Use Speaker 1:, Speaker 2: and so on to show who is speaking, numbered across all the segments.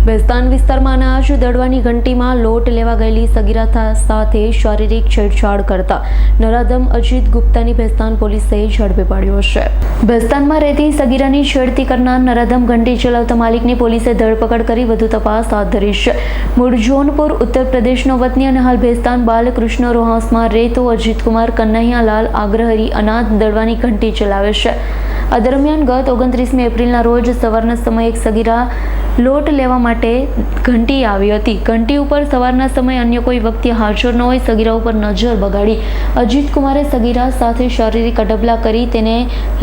Speaker 1: ભેસ્તાન વિસ્તારમાં અનાજ દળવાની ઘંટીમાં લોટ લેવા ગયેલી સગીરા સાથે શારીરિક છેડછાડ કરતા નરાધમ અજીત ગુપ્તાની ભેસ્તાન પોલીસે ઝડપી પાડ્યો છે. ભેસ્તાનમાં રહેતી સગીરાની છેડતી કરનાર નરાધમ ઘંટી ચલાવતા માલિકની પોલીસે ધરપકડ કરી વધુ તપાસ હાથ ધરી છે. મૂળ જોનપુર ઉત્તર પ્રદેશનો વતની અને હાલ ભેસ્તાન બાલકૃષ્ણ રોહાંસમાં રહેતો અજીત કુમાર કન્હૈયાલાલ આગ્રહરી અનાજ દળવાની ઘંટી ચલાવે છે. આ દરમિયાન ગત 29 એપ્રિલના રોજ સવારના સમયે એક સગીરા લોટ લેવા માટે ઘંટી આવી હતી. ઘંટી ઉપર સવારના સમયે અન્ય કોઈ વ્યક્તિ હાજર ન હોય સગીરા ઉપર નજર બગાડી અજીત કુમારે સગીરા સાથે શારીરિક અડબલા કરી તેને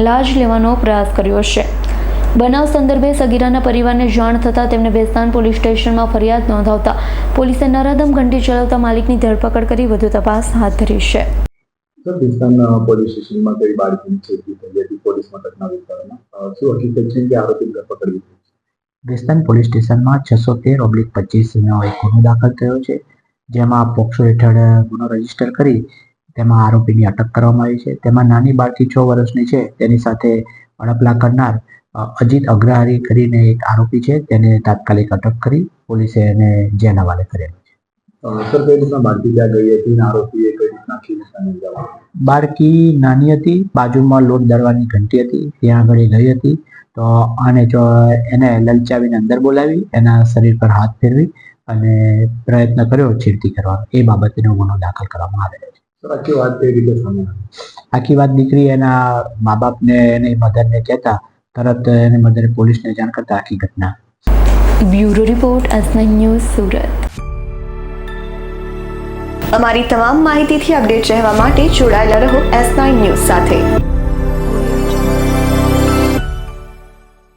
Speaker 1: લાજ લેવાનો પ્રયાસ કર્યો છે. બનાવ સંદર્ભે સગીરાના પરિવારને જાણ થતાં તેમને ભેસ્તાન પોલીસ સ્ટેશનમાં ફરિયાદ નોંધાવતા પોલીસે નરાધમ ઘંટી ચલાવતા માલિકની ધરપકડ કરી વધુ તપાસ હાથ ધરી છે.
Speaker 2: ભેસ્તાન પોલીસ સ્ટેશનમાં કઈ બાળકીની છેડતી થઈ હતી પોલીસ મથકના વિસ્તારમાં શું હકીકત છે કે આરોપી ધરપકડ થઈ?
Speaker 3: ભેસ્તાન પોલીસ સ્ટેશનમાં 613/25 નો એક ગુનો દાખલ થયો છે, જેમાં પોક્સો હેઠળ ગુનો રજીસ્ટર કરી તેમાં આરોપીની અટક કરવામાં આવી છે. તેમાં નાની બાળકી 6 વર્ષની છે, તેની સાથે અડપલા કરનાર અજીત અગ્રહારી કરીને એક આરોપી છે, તેને તાત્કાલિક અટક કરી પોલીસે એને જેલ હવાલે કરેલો છે.
Speaker 2: સર, કઈ રીતના બાળકી ત્યાં ગઈ હતી અને આરોપીએ કઈ રીતના ખીલ?
Speaker 3: બાળકી નાની હતી, બાજુમાં લોટ દળવાની ઘંટી હતી, ત્યાં આગળ ગઈ હતી તો એને લલચાવીને અંદર બોલાવી, એના શરીર પર હાથ ફેરવી અને પ્રયત્ન કર્યો છેડતી કરવાનો. એ બાબતેનો ગુનો દાખલ કરવામાં આવેલો છે.
Speaker 2: આખી વાત કઈ રીતે સામે આવી?
Speaker 3: આખી વાત દીકરી એના મા બાપને એની મધરને કહેતા તરત એની મધરે પોલીસને જાણ કરતા આખી ઘટના.
Speaker 1: Bureau report S9 news Surat.
Speaker 4: અમારી તમામ માહિતીથી અપડેટ રહેવા માટે જોડાયેલા રહો S9 ન્યૂઝ સાથે.